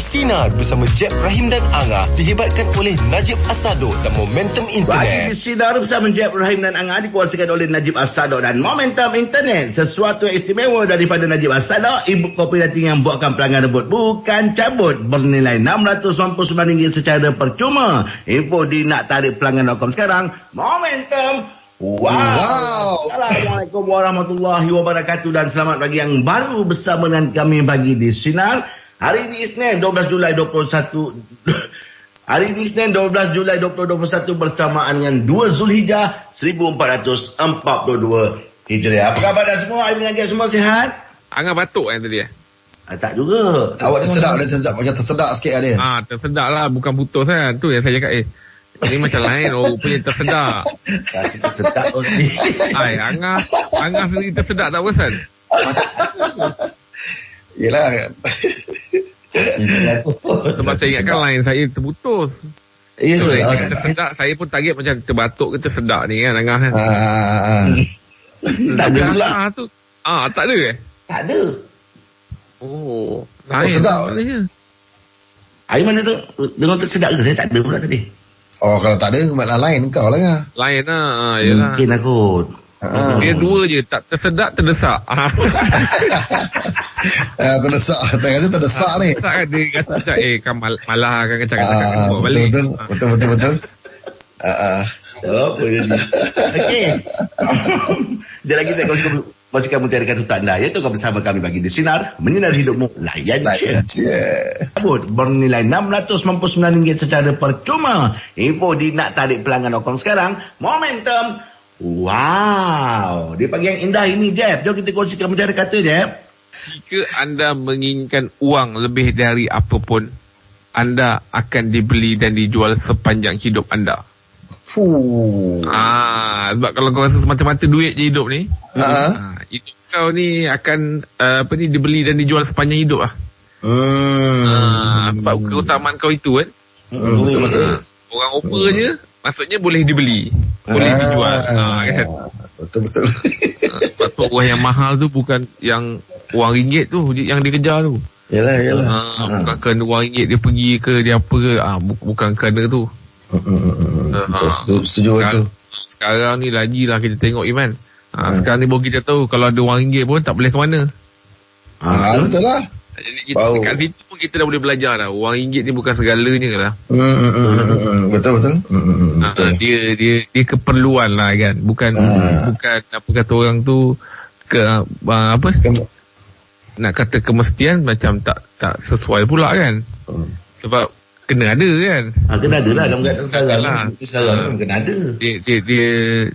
Sinar bersama Jeb, Rahim dan Angah dihebatkan oleh Najib Asado dan Momentum Internet. Pagi di Sinar bersama Jeb, Rahim dan Angah dikuasakan oleh Najib Asado dan Momentum Internet. Sesuatu yang istimewa daripada Najib Asado, ibu kopi dating yang buatkan pelanggan rebut bukan cabut, bernilai RM699 secara percuma. Info di nak tarik pelanggan.com sekarang. Momentum. Wow. Assalamualaikum warahmatullahi wabarakatuh dan selamat pagi yang baru bersama dengan kami pagi di Sinar. Hari ini Isnin 12 Julai 2021 Hari ini Isnin 12 Julai 2021 bersamaan dengan 2 Zulhijjah 1442 Hijriah. Apa khabar dah semua? Hari mengajar semua sihat? Angah batuk kan tadi tak juga. Awak tersedak macam tersedak sikit lah dia. Tersedak lah, bukan putus kan. Tu yang saya cakap ini macam lain. Rupanya tersedak. Tersedak ni. Angah sendiri tersedak tak perasan? Yelah kan. Sebab saya ingatkan lain saya terputus. Ya, tersedak. Saya pun target macam terbatuk ke tersedak ni kan Angah kan. Tak ada pula. Tu tak ada Tak ada. Oh, lain tersedak. Hari mana tu? Dengar tersedak ke? Saya tak ada pula tadi. Oh, kalau tak ada maknanya lain kau lah kan. Lain lah. Yelah. Mungkin aku. Dia dua je, tak tersedak, terdesak. Terdesak. Tak rasa terdesak ni. Tak kan dia kata macam kan malah kan cakap-cakap buat balik. Betul. Apa jadi? Okey. Sekejap lagi saya kongsikan mutiara kata untuk anda. Iaitu kau bersama kami bagi di Sinar Menyinar Hidupmu. Layan je. Bernilai RM699 secara percuma. Info di nak tarik pelanggan.com sekarang. Momentum. Wow. Di pagi yang indah ini, Jeb, jom kita kongsikan mutiara kata, Jeb. Jika anda menginginkan uang lebih dari apapun, anda akan dibeli dan dijual sepanjang hidup anda. Sebab kalau kau rasa semata-mata duit je hidup ni, hidup kau ni akan dibeli dan dijual sepanjang hidup lah. Sebab keutamaan kau itu kan. Betul. Orang offer je, maksudnya boleh dibeli, boleh dijual. Kan? Betul. Sebab tu orang yang mahal tu bukan yang wang ringgit tu yang dia kejar tu. Yalah. Bukan kerana wang ringgit dia pergi ke dia apa ke. Bukan kerana tu. Setuju tu. Sekarang ni lagilah kita tengok Iman. Sekarang ni baru kita tahu kalau ada wang ringgit pun tak boleh ke mana. Betul lah. Jadi kat situ pun kita dah boleh belajar dah. Wang ringgit ni bukan segalanya lah. Betul. Dia keperluan lah kan. Bukan apa kata orang tu nak kata kemestian macam tak sesuai pula kan. Sebab kena ada kan. Kena ada lah dalam keadaan sekarang kena ada. Dia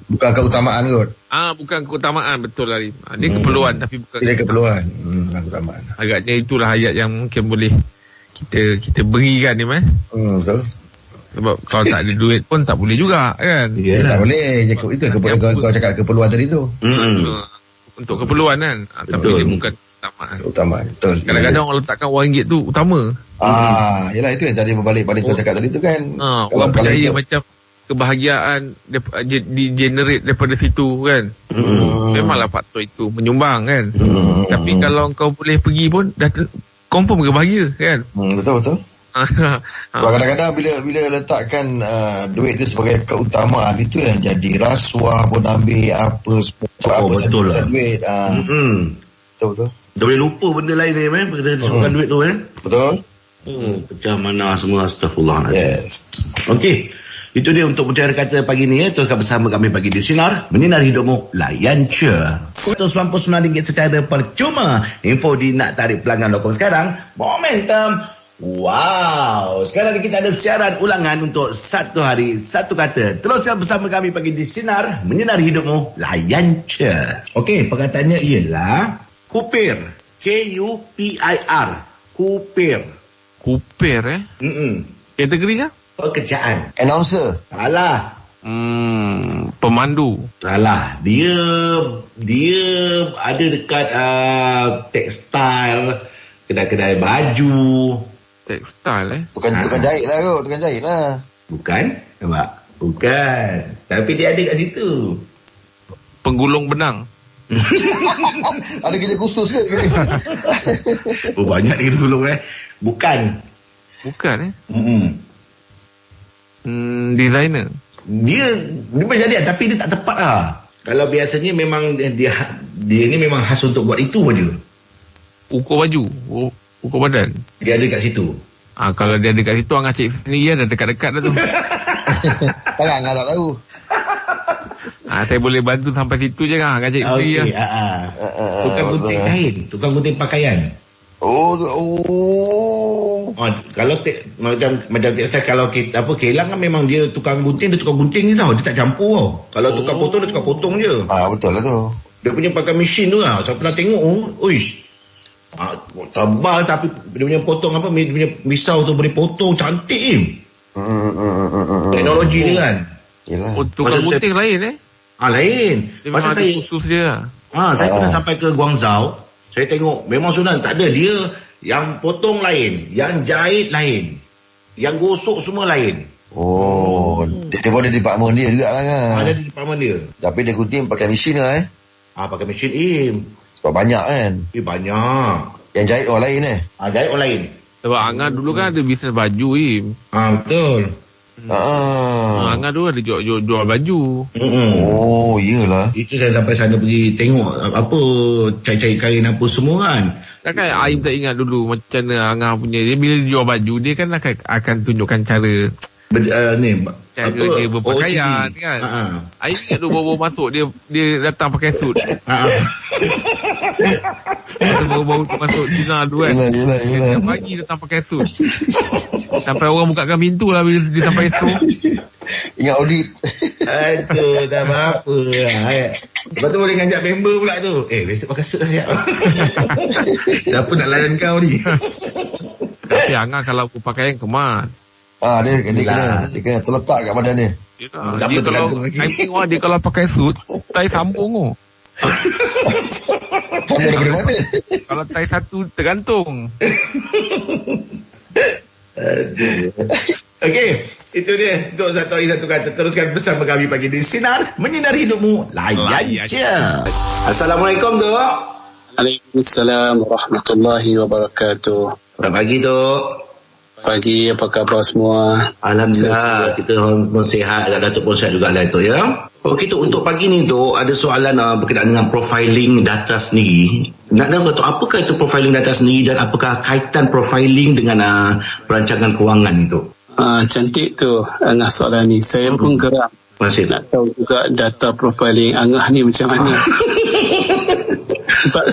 bukan keutamaan kot. Bukan keutamaan, betul lah. Dia keperluan tapi bukan keperluan. Bukan keutamaan. Agaknya itulah ayat yang mungkin boleh kita berikan ni betul. Sebab kalau tak ada duit pun tak boleh juga kan. Tak boleh. Itu kau cakap keperluan tadi tu. Untuk keperluan kan. Tapi dia bukan keutamaan. Betul. Kadang-kadang orang letakkan wang ringgit tu utama. Yelah itu yang tadi berbalik pada kau cakap tadi tu kan. Orang percaya macam kebahagiaan di-generate daripada situ kan. Memanglah faktor itu menyumbang kan. Tapi kalau kau boleh pergi pun dah confirm ke bahagia kan. Betul. Kadang-kadang bila letakkan duit tu sebagai keutamaan, itu yang jadi rasuah pun ambil apa betul lah. Duit. Betul. Dah boleh lupa benda lain ni bila disebutkan duit tu kan. Betul. Pecah mana semua, astagfirullah. Yes. Okey. Itu dia untuk mutiara kata pagi ni. Teruskan bersama kami pagi di Sinar Menyinar Hidupmu. Layan je. RM99 secara percuma. Info di nak tarik pelanggan.com sekarang. Momentum. Wow. Sekarang kita ada siaran ulangan untuk satu hari, satu kata. Teruskan bersama kami pagi di Sinar Menyinar Hidupmu. Layan je. Okey, perkataannya ialah kupir. Kupir. Kupir. Kupir kategorinya? Pekerjaan. Announcer. Salah. Pemandu. Salah. Dia ada dekat tekstil, kedai-kedai baju. Tekstil Bukan jahit lah kot. Tukang jahit lah. Bukan? Nampak? Bukan. Tapi dia ada kat situ. Penggulung benang. Ada kerja khusus ke? Oh, banyak dia gulung Bukan. Bukan designer. Dia berjadian tapi dia tak tepat lah. Kalau biasanya memang dia ni memang khas untuk buat itu aja. Ukur baju, ukur badan. Dia ada kat situ. Kalau dia ada kat situ, Angah cek sendiri dah dekat-dekat dah tu. Takkan Angah tak tahu. Saya boleh bantu sampai situ je kan. Angah cek sendiri lah. Tukang gunting kain, tukang gunting pakaian. Kalau macam tekstil, kalau kita Kelang kan memang dia tukang gunting je tau. Dia tak campur tau. Kalau tukang potong, dia tukang potong je. Betul lah tu. Dia punya pakai mesin tu lah. Saya pernah tengok. Tebal tapi dia punya potong dia punya misau tu boleh potong cantik. Teknologi dia kan. Yelah. Tukang gunting lain lain. Pasal saya khusus dia. Saya pernah sampai ke Guangzhou. Saya tengok memang Sunan tak ada. Dia yang potong lain, yang jahit lain, yang gosok semua lain. Dia pun ada department dia juga lah kan. Ada di department dia. Tapi dia gunting pakai mesin lah pakai mesin sebab banyak kan. Banyak. Yang jahit orang lain jahit orang lain. Sebab Angah dulu kan ada bisnes baju betul. Angah dulu ada jual baju. Yelah. Itu saya sampai sana pergi tengok cari-cari kain apa semua kan. Takkan Aim tak ingat dulu macam mana Angah punya. Dia bila dia jual baju, dia kan akan tunjukkan cara dia berpakaian kan. Aim ingat tu baru masuk dia datang pakai suit. Baru masuk Cina tu kan. Yelah. Pagi datang pakai suit. Sampai orang bukakan pintu lah bila dia sampai esok. Ingat audit. Aduh, tak apa-apa lah. Lepas tu boleh ngajak member pula tu. Besok pakai suit lah siap. Siapa nak layan kau ni? Tapi Angah kalau pakaian kemas. Dia kena terletak kat badan dia. Dia kalau dia kalau pakai suit, tai sambung Tanya daripada mana? Kalau tai satu tergantung. Okey, itu dia untuk satu hari satu kata. Teruskan bersama kami pagi di Sinar Menyinari Hidupmu. Layan je. Assalamualaikum Dok. Waalaikumsalam warahmatullahi wabarakatuh. Selamat pagi Dok. Pagi, apa khabar semua? Alhamdulillah, kita pun sihat, Datuk pun sihat juga lah itu ya. Okey tu untuk pagi ni tu ada soalan berkenaan dengan profiling data sendiri. Nak tahu apakah itu profiling data sendiri dan apakah kaitan profiling dengan perancangan kewangan itu? Cantik tu Angah soalan ni. Saya pun geram. Masih nak tahu juga data profiling Angah ni macam mana. Sebab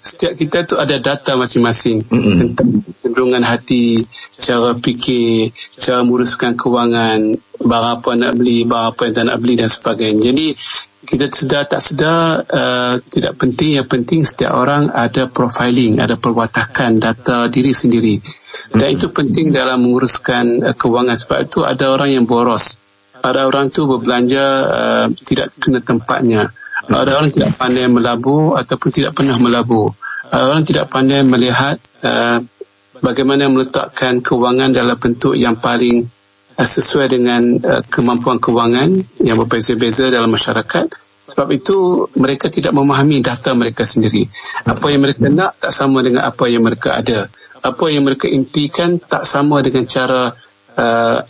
setiap kita tu ada data masing-masing tentang cenderungan hati, cara fikir, cara menguruskan kewangan, barang apa nak beli, barang apa yang tak nak beli dan sebagainya. Jadi kita sedar tak sedar tidak penting. Yang penting setiap orang ada profiling, ada perwatakan data diri sendiri. Dan itu penting dalam menguruskan kewangan. Sebab itu ada orang yang boros, ada orang tu berbelanja tidak kena tempatnya. Ada orang tidak pandai melabur ataupun tidak pernah melabur. Orang tidak pandai melihat bagaimana meletakkan kewangan dalam bentuk yang paling sesuai dengan kemampuan kewangan yang berbeza-beza dalam masyarakat. Sebab itu mereka tidak memahami data mereka sendiri. Apa yang mereka nak tak sama dengan apa yang mereka ada. Apa yang mereka impikan tak sama dengan cara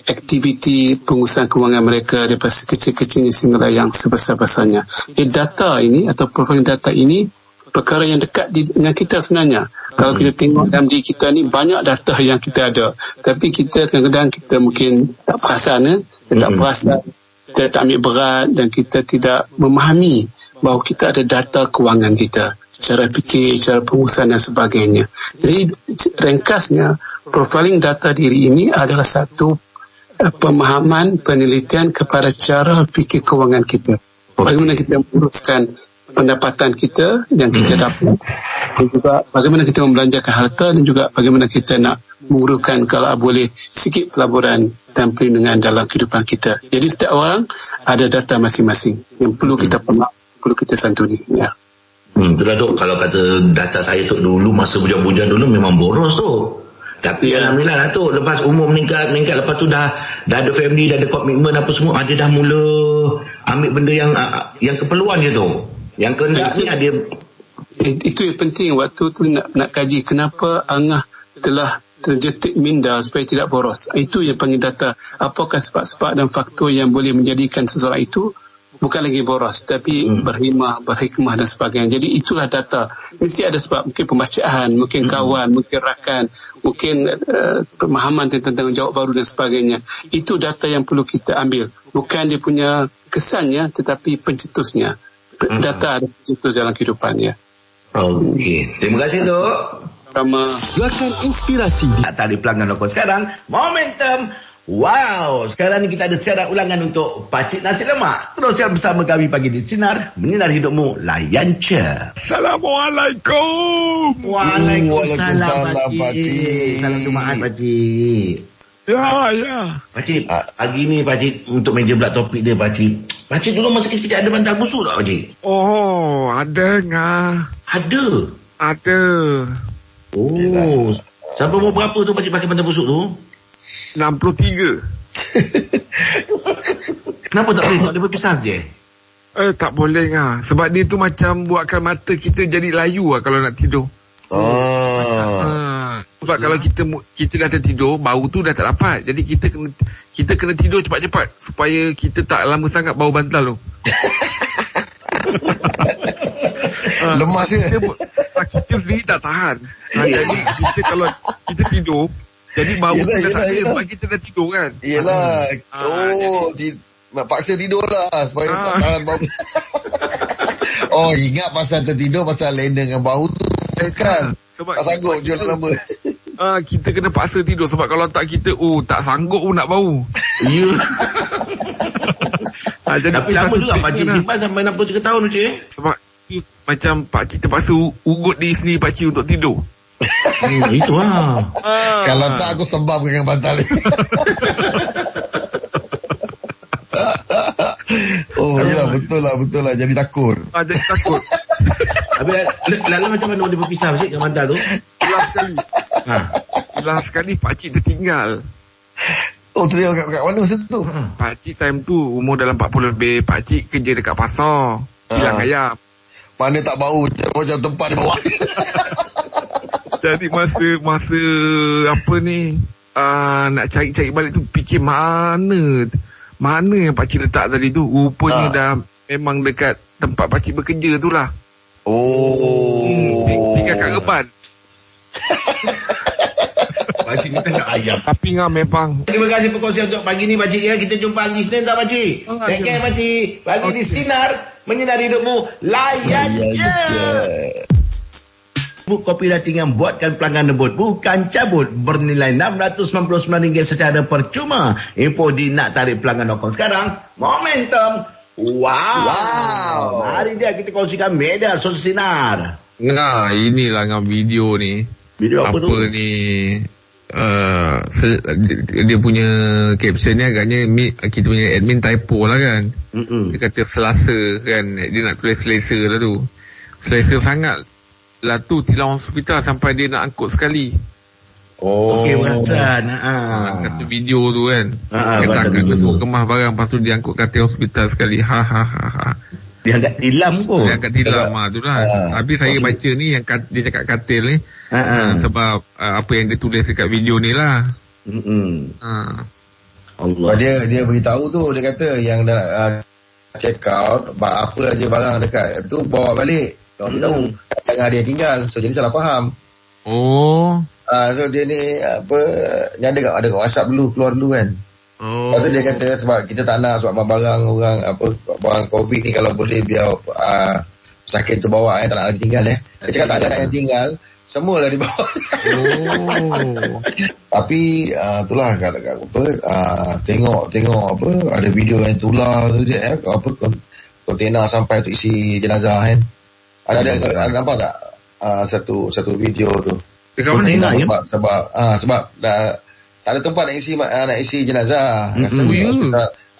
aktiviti pengurusan kewangan mereka daripada sekecil-kecilnya sehingga yang sebesar-besarnya. Data ini atau profil data ini perkara yang dekat dengan kita sebenarnya. Kalau kita tengok dalam diri kita ni banyak data yang kita ada, tapi kita kadang-kadang kita mungkin tak perasan, kita tak perasan, kita tak ambil berat dan kita tidak memahami bahawa kita ada data kewangan kita, cara fikir, cara pengurusan dan sebagainya. Jadi ringkasnya, profiling data diri ini adalah satu pemahaman, penelitian kepada cara fikir kewangan kita. Bagaimana kita menguruskan pendapatan kita yang kita dapat, dan juga bagaimana kita membelanjakan harta, dan juga bagaimana kita nak menguruskan kalau boleh sikit pelaburan dan perlindungan dalam kehidupan kita. Jadi setiap orang ada data masing-masing yang perlu kita perlu kita santuni. Ya. Itulah Dok, kalau kata data saya tu dulu masa bujang-bujang dulu memang boros tu. Tapi alhamdulillah lah tu, lepas umur meningkat, lepas tu dah ada family, dah ada komitmen apa semua, dia dah mula ambil benda yang keperluan je tu. Yang kehendak ni ada. Itu yang penting waktu tu nak kaji kenapa Angah telah terjetik minda supaya tidak boros. Itu yang panggil data. Apakah sebab-sebab dan faktor yang boleh menjadikan seseorang itu bukan lagi boros, tapi berhikmah dan sebagainya. Jadi itulah data. Mesti ada sebab, mungkin pembacaan, mungkin kawan, mungkin rakan, mungkin pemahaman tentang tanggungjawab baru dan sebagainya. Itu data yang perlu kita ambil. Bukan dia punya kesannya, tetapi pencetusnya. Data ada pencetus dalam kehidupannya. Okey. Terima kasih, Tok. Sama. Silakan inspirasi di Tadi pelanggan lokal sekarang, Momentum. Wow, sekarang ni kita ada siaran ulangan untuk Pakcik Nasi Lemak. Teruskan bersama kami pagi di Sinar, Menyinar Hidupmu, layan je. Assalamualaikum. Waalaikumsalam, Pakcik. Salam Jumaat, Pakcik. Ya. Pakcik, pagi ni Pakcik untuk meja pula topik dia, Pakcik. Pakcik dulu masa kecil ada bantal busuk tak, Pakcik? Oh, ada ngah. Ada. Ada. Sampai umur berapa tu Pakcik pakai bantal busuk tu? 63. Kenapa tak boleh? Tak boleh berpisah je? Tak boleh ngah. Sebab dia tu macam buatkan mata kita jadi layu lah kalau nak tidur. Sebab kalau kita dah tertidur, bau tu dah tak dapat. Jadi kita kena tidur cepat-cepat supaya kita tak lama sangat bau bantal tu. Lemas ke? Kita sendiri tak tahan. Jadi kita kalau kita tidur, jadi bau tu dah tak ada sebab kita dah tidur kan. Yelah. Paksa tidur lah supaya tak tahan bau. Ingat pasal tertidur, pasal lena dengan bau tu. Kan? Sebab tak sanggup jual lama. Kita kena paksa tidur. Sebab kalau tak kita, tak sanggup pun nak bau. Ya. Jadi Tapi lama juga Pakcik simpan sampai 63 tahun tu, Cik. Sebab macam Pakcik terpaksa ugut diri sendiri Pakcik untuk tidur. Itu lah. Kalau tak aku sembam dengan bantal ni. Ya betul lah jadi takut. Jadi takut. Habis lalu macam mana boleh berpisah Pakcik dengan bantal tu? Last sekali Pakcik tertinggal. Tertinggal kat mana masa tu? Pakcik time tu umur dalam 40 lebih. Pakcik kerja dekat pasar bilang ayam. Mana tak bau macam tempat di bawah. Jadi masa apa ni, nak cari balik tu, fikir mana yang Pakcik letak tadi tu. Rupanya dah memang dekat tempat Pakcik bekerja tu lah. Tinggal kat Reban. Pakcik ni tengah ayam. Tapi memang. Terima kasih perkongsian untuk pagi ni Pakcik ya. Kita jumpa hari Isnin tak Pakcik? Take care Pakcik. Pagi di Sinar, Menyinar Hidupmu, layan je. Kopi Latin yang buatkan pelanggan debut, bukan cabut, bernilai RM699 secara percuma. Info di nak tarik pelanggan.com sekarang. Momentum. Wow. Hari dia kita kongsikan media sosial Sinar. Inilah dengan video ni. Video apa tu? Ni dia punya caption ni agaknya kita punya admin typo lah kan. Dia kata Selasa kan. Dia nak tulis Selasa lah tu. Selasa sangat lah tu tilang hospital sampai dia nak angkut sekali. Okey, perasan. Satu video tu kan. Kata angkat besok kemah barang, lepas tu dia angkut katil hospital sekali. Dia angkat tilam pun. Dia angkat tilam tu lah. Habis saya baca ni yang dia cakap katil ni. Sebab apa yang dia tulis dekat video ni lah. Allah. Dia beritahu tu, dia kata yang dah check out apa aja barang dekat tu bawa balik. Dia beritahu jangan dia tinggal. So jadi salah faham. So dia ni dia ada kat WhatsApp dulu, keluar dulu kan. Lepas tu dia kata sebab kita tak nak sebab barang orang barang COVID ni kalau boleh biar sakit tu bawa tak nak lagi tinggal Dia cakap tak ada yang tinggal, semualah di bawah. Tapi itulah tengok ada video yang tular tu dia kontena sampai untuk isi jenazah kan. Ada nampak tak satu video tu? Sebab dah tak ada tempat nak isi jenazah.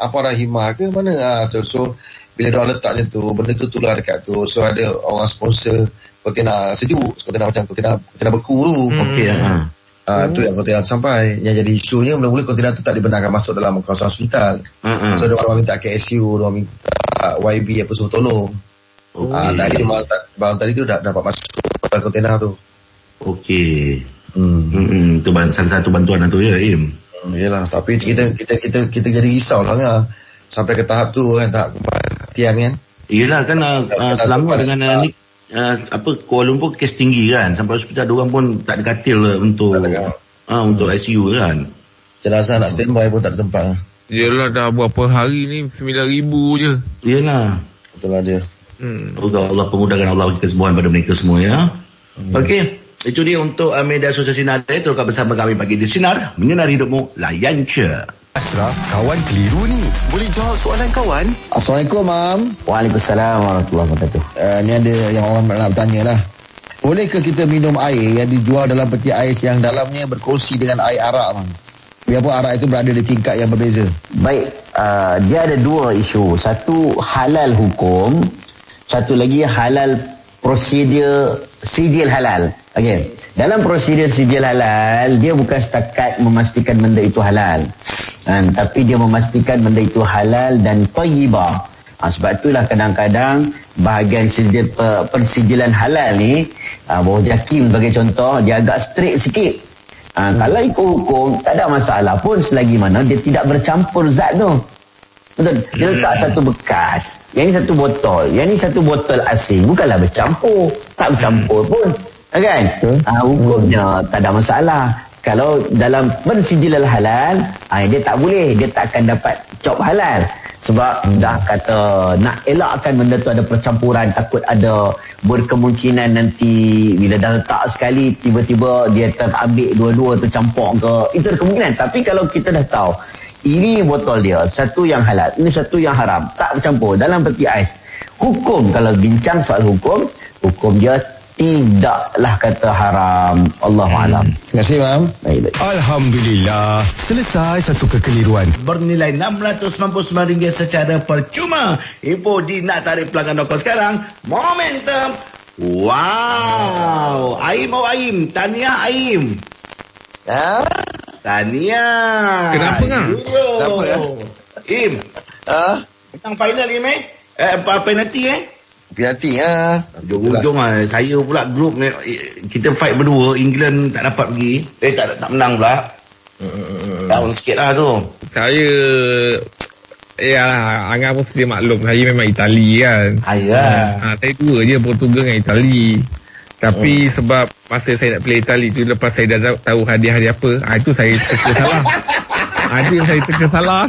Apa Rahimah ke mana? So bila dia letak macam tu, benda tu tular dekat tu. So ada orang sponsor kontena sejuk, kontena macam kontena beku tu. Tu yang kontena sampai. Yang jadi isunya mula-mula kontena tu tak dibenarkan masuk dalam kawasan hospital. So dia orang minta KSU, dia orang minta YB apa semua tolong. Dari barang tadi tu dah dapat masuk dalam kontena tu. Okey. Itu salah satu bantuan tu ya, Im. Yalah, tapi kita jadi risau lah kan. Sampai ke tahap tu kan, tahap kematian kan. Yelah kan Selangor dengan ni Kuala Lumpur kes tinggi kan, sampai hospital diorang pun tak ada katil untuk untuk ICU kan. Jenazah nak standby pun tak ada tempat. Yelah, dah berapa hari ni 9,000 je. Yelah, betul lah dia. Allah pemudahkan, Allah bagi kesembuhan pada mereka semua ya. Okey, itu dia untuk media sosial Sinar. Teruskan bersama kami pagi di Sinar, menyinari hidupmu, layan je. Ashraf, kawan keliru ni. Boleh jawab soalan kawan? Assalamualaikum, Mam. Waalaikumsalam warahmatullahi wabarakatuh. Ni ada yang orang nak bertanya lah. Bolehkah kita minum air yang dijual dalam peti ais yang dalamnya berkongsi dengan air arak, Mam? Biarpun arak itu berada di tingkat yang berbeza. Baik, dia ada dua isu. Satu halal hukum, satu lagi halal prosedur sijil halal. Okey. Dalam prosedur sijil halal, dia bukan setakat memastikan benda itu halal. Tapi dia memastikan benda itu halal dan thayyibah. Sebab itulah kadang-kadang bahagian persijilan halal ni, Bawah Jakim sebagai contoh, dia agak strict sikit. Kalau ikut hukum, tak ada masalah pun selagi mana dia tidak bercampur zat tu. Betul? Dia letak satu bekas, yang ni satu botol, yang ni satu botol asing, bukanlah bercampur. Tak bercampur pun, kan? Hukumnya tak ada masalah. Kalau dalam pensijilan halal, dia tak boleh, dia tak akan dapat cop halal. Sebab dah kata nak elakkan benda tu ada percampuran, takut ada berkemungkinan nanti bila dah letak sekali tiba-tiba dia terambil dua-dua tu campur ke, itu ada kemungkinan. Tapi kalau kita dah tahu ini botol dia, satu yang halal, ini satu yang haram, tak bercampur dalam peti ais, hukum, kalau bincang soal hukum dia tidaklah kata haram. Allahualam. Terima kasih, Mam. Baik. Alhamdulillah, selesai satu kekeliruan. Bernilai RM699 secara percuma. Info di nak tarik pelanggan Dokor sekarang. Momentum. Wow. Aim. Tahniah Aim. Tahniah. Kenapa kan? Kenapa ya? Im. Tentang final Im penalti Hati-hati Ujung-ujung saya pula grup ni, kita fight berdua, England tak dapat pergi. Tak menang pula. Down sikit lah tu. Saya Angah pun sedia maklum, saya memang Itali kan. Saya dua je, Portugal dengan Itali. Tapi sebab masa saya nak play Itali tu, lepas saya dah tahu hadiah-hadiah apa, itu saya teka salah. Ada yang saya teka salah.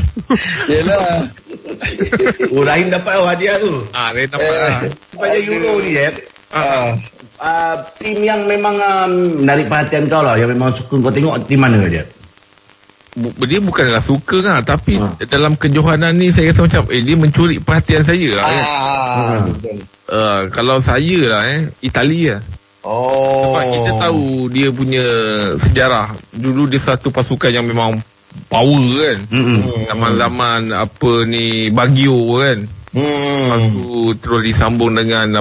Yelah. Rahim dapat hadiah tu. Saya dapat lah. Supaya Euro ni tim yang memang menarik perhatian kau lah, yang memang suka kau tengok, tim mana dia? Dia bukanlah suka kan, tapi dalam kejohanan ni saya rasa macam dia mencuri perhatian saya lah betul. Kalau saya lah Itali lah. Sebab kita tahu dia punya sejarah. Dulu dia satu pasukan yang memang power kan. Zaman-zaman Baggio kan. Lepas tu terus disambung dengan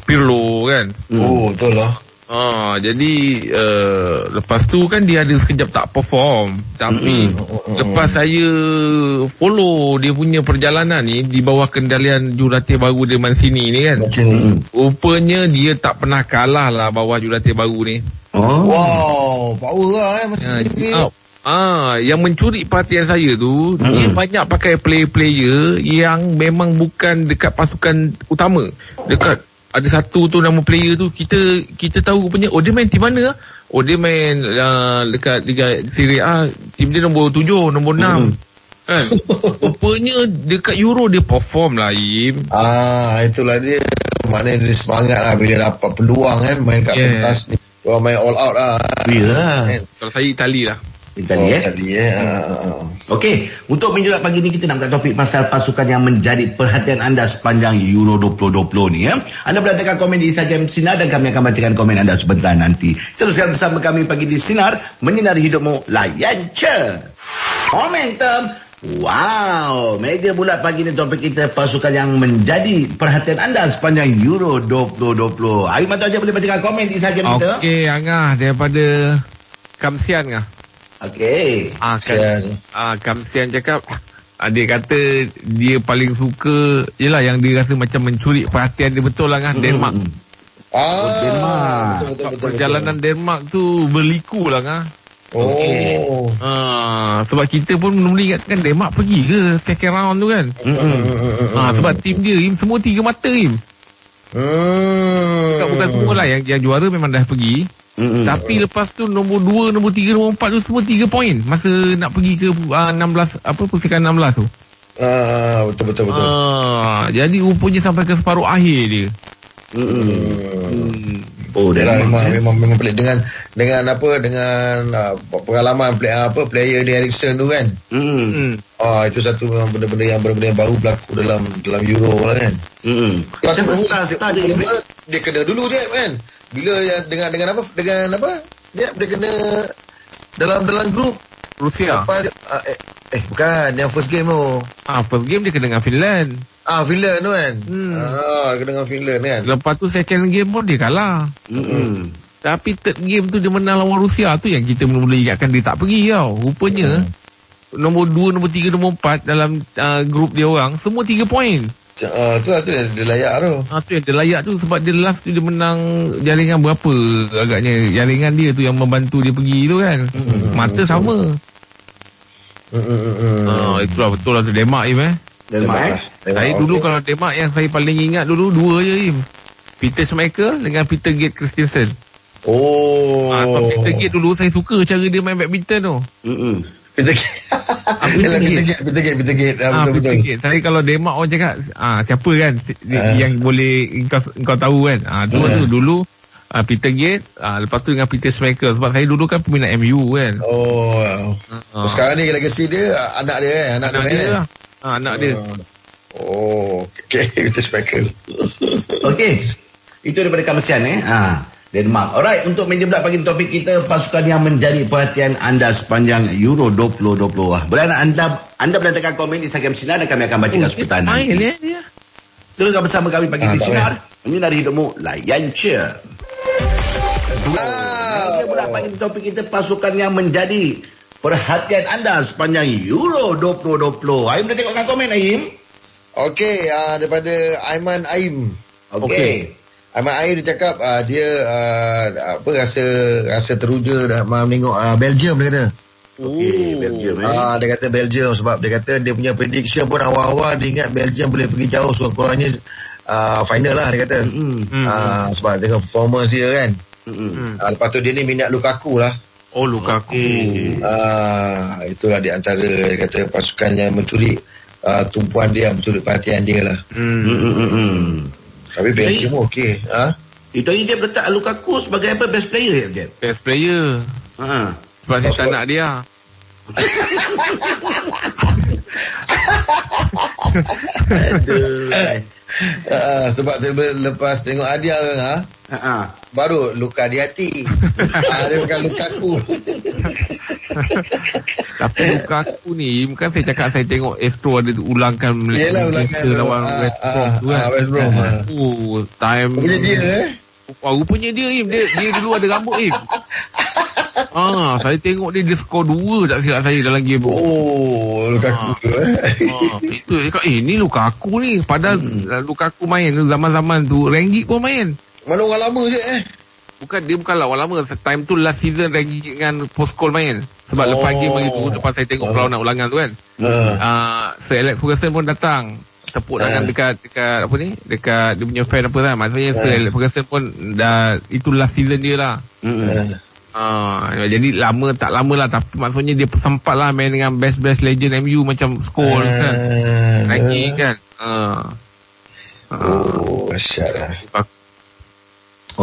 Pirlo kan. Betul lah. Jadi lepas tu kan dia ada sekejap tak perform. Tapi lepas saya follow dia punya perjalanan ni di bawah kendalian jurulatih baru dia Mancini ni kan, rupanya dia tak pernah kalah lah bawah jurulatih baru ni. Wow, power lah Mancini. Yang mencuri perhatian saya tu, dia banyak pakai player-player yang memang bukan dekat pasukan utama. Dekat ada satu tu nama player tu kita tahu rupanya dia main tim mana? Dia main dekat Liga Serie A, tim dia nombor 7, nombor 6. Kan? Rupanya dekat Euro dia perform lah, Im. Itulah dia. Maknanya dia semangat lah bila dapat peluang kan, main kat pentas ni. Dia main all out lah. Kalau saya Itali lah. Okey, untuk menjelat pagi ni kita nak buka topik pasal pasukan yang menjadi perhatian anda sepanjang Euro 2020 ni Anda boleh letakkan komen di Instagram Sinar dan kami akan bacakan komen anda sebentar nanti. Teruskan bersama kami pagi di Sinar, menyinari hidupmu, layan je. Momentum. Wow, meja bulat pagi ni topik kita pasukan yang menjadi perhatian anda sepanjang Euro 2020. Aim atau aja boleh bacakan komen di Instagram kita. Okey, Angah daripada Kamsian ngah. Okey. Kamsian cakap dia kata dia paling suka, yelah yang dia rasa macam mencuri perhatian dia, betul lah kan, Denmark. Denmark. Betul. Perjalanan Denmark tu berliku lah kan. Sebab kita pun mula ingatkan Denmark pergi ke second round tu kan. Sebab tim dia semua 3 mata bukan semua lah yang juara memang dah pergi. Tapi lepas tu nombor 2, nombor 3, nombor 4 tu semua 3 poin masa nak pergi ke 16 pusingan 16 tu. Betul. Jadi rupanya sampai ke separuh akhir dia. Memang pelik dengan pengalaman player di Eriksen tu kan. Itu satu memang benda-benda yang baru berlaku dalam Euro lah kan. Dia kena dulu je kan. Bila dengan apa? Dia kena dalam grup Rusia. Bukan yang first game tu. First game dia kena dengan Finland. Finland tu kan. Kena dengan Finland kan. Lepas tu second game pun dia kalah. Tapi third game tu dia menang lawan Rusia. Tu yang kita mula ingatkan dia tak pergi tau. Rupanya nombor 2, nombor 3, nombor 4 dalam grup dia orang semua 3 poin. Tu yang dia layak tu. Tu yang dia layak tu sebab dia last tu dia menang jaringan berapa agaknya. Jaringan dia tu yang membantu dia pergi tu kan. Mata sama. Itulah betul lah tu Denmark Denmark. Saya dulu kalau Denmark yang saya paling ingat dulu 2 je Peter Schmeichel dengan Peter Gate Christensen. Peter Gate dulu saya suka cara dia main badminton tu. Peter Gate. Betul. Saya kalau Denmark orang cakap siapa kan yang boleh kau tahu kan. Tu dulu Peter Gate, lepas tu dengan Peter Schmeichel. Sebab saya dulu kan peminat MU kan. Sekarang ni legacy dia anak dia kan. Anak dia. Peter Schmeichel. Okey. Itu daripada Kamsian Denmark. Alright, untuk meja bulat pagi topik kita, pasukan yang menjadi perhatian anda sepanjang Euro 2020. Boleh anda berletakkan komen di Instagram Sinar dan kami akan bacakan sebentar nanti. Teruskan bersama kami pagi di Sinar. Menyinari hidupmu, layan je. Meja bulat pagi topik kita, pasukan yang menjadi perhatian anda sepanjang Euro 2020. Aim boleh tengokkan komen, Aim? Okey, daripada Aiman Aim. Okey. Aiman Aim dia cakap dia rasa teruja dah menengok Belgium dia kata. Belgium. Dia kata Belgium sebab dia kata dia punya prediction pun awal-awal dia ingat Belgium boleh pergi jauh, so kurangnya final lah dia kata. Sebab dengan performance dia kan. Lepas tu dia ni minat Lukaku lah. Lukaku. Itulah di antara dia kata pasukan yang mencuri tumpuan dia, mencuri perhatian dia lah. Tapi Belgium okey. Itu dia letak Lukaku sebagai apa, best player ya? Best player. Sebab saya tak nak dia. Sebab lepas tengok Adia kan baru luka di hati. Dia bukan Lukaku. Tapi Lukaku ni bukan saya cakap saya tengok Astro ada ulangkan Malaysia lawan West Brom tu kan. West Brom. Time rupanya dia rupanya dia dulu ada rambut saya tengok dia skor 2 tak silap saya dalam game. Lukaku itu dia cakap ni Lukaku ni. Padahal Lukaku main zaman-zaman tu Rangnick pun main. Mana orang lama je Dia bukanlah orang lama. Time tu last season Rangnick dengan Postcall main. Sebab lepas game begitu, lepas saya tengok perlawanan ulangan tu kan, Sir Alex Ferguson pun datang tepuk tangan dekat apa ni, dekat dia punya fan apa lah. Maksudnya Sir Alex Ferguson pun dah itu last season dia lah. Jadi tak lama lah, tapi maksudnya dia sempat lah main dengan best legend MU macam Scholes kan, lagi kan. Asyik lah.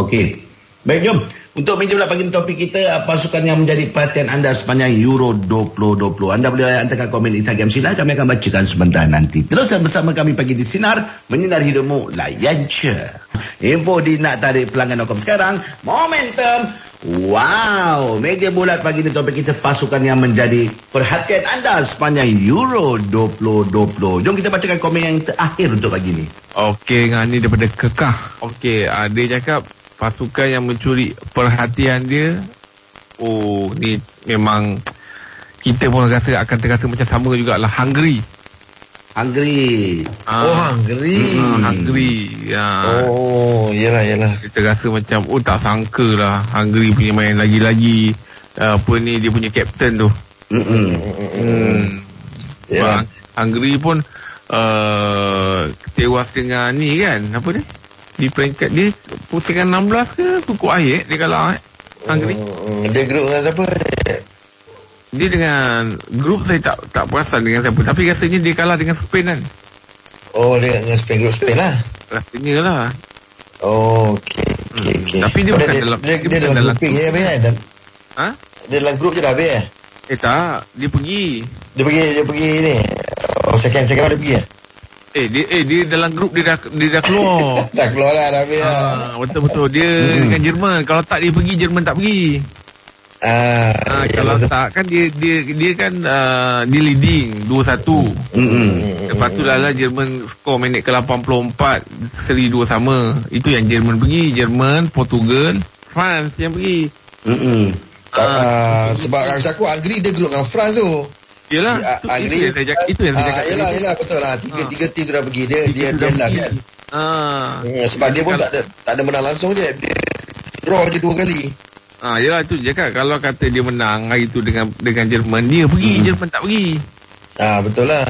Okey. Baik, jom. Untuk meja bulat pagi topik kita, pasukan yang menjadi perhatian anda sepanjang Euro 2020. Anda boleh hantarkan komen di Instagram Sinar, kami akan bacakan sebentar nanti. Teruskan bersama kami pagi di Sinar, menyinari hidupmu, layan je. Info di nak tarik pelanggan.com sekarang, momentum. Wow, meja bulat pagi di topik kita, pasukan yang menjadi perhatian anda sepanjang Euro 2020. Jom kita bacakan komen yang terakhir untuk pagi ni. Okey, ni daripada Kekah. Okey, dia cakap pasukan yang mencuri perhatian dia, ni memang kita pun akan terasa macam sama jugalah. Hungary Hungary. Hungary. Hungary. Yelah. Kita rasa macam tak sangka lah Hungary punya main lagi-lagi dia punya kapten tu. Hungary pun tewas dengan ni kan, apa dia? Di peringkat dia pusingan 16 ke suku air dia kalah Hungary. Dia grup dengan siapa? Dia dengan grup saya tak perasan dengan siapa, tapi rasanya dia kalah dengan Spain kan. Dia dengan Spain, grup Spain lah. Rasanya lah. Okay. Tapi dia bukan dalam dia dalam grouping je kan? Dia dalam grup je dah habis tak, dia pergi ni. Second round dia pergi dia dalam grup dia dah keluar. Dah keluar lah, dah habis betul dia dengan Jerman. Kalau tak dia pergi, Jerman tak pergi. Kalau tak kan dia kan dia leading 2-1. Lepas tu lah Jerman skor minit ke 84, seri 2 sama. Itu yang Jerman pergi. Jerman, Portugal, France yang pergi. Sebab aku Hungary dia grup dengan France tu. Yelah, itu yang saya cakap. Yelah, betul lah. Tiga tim tu dah pergi. Dia last kan. Sebab dia pun tak ada menang langsung je. Dia draw je 2 kali. Yelah, tu je kan. Kalau kata dia menang hari tu dengan Jerman, dia pergi, Jerman tak pergi. Betul lah.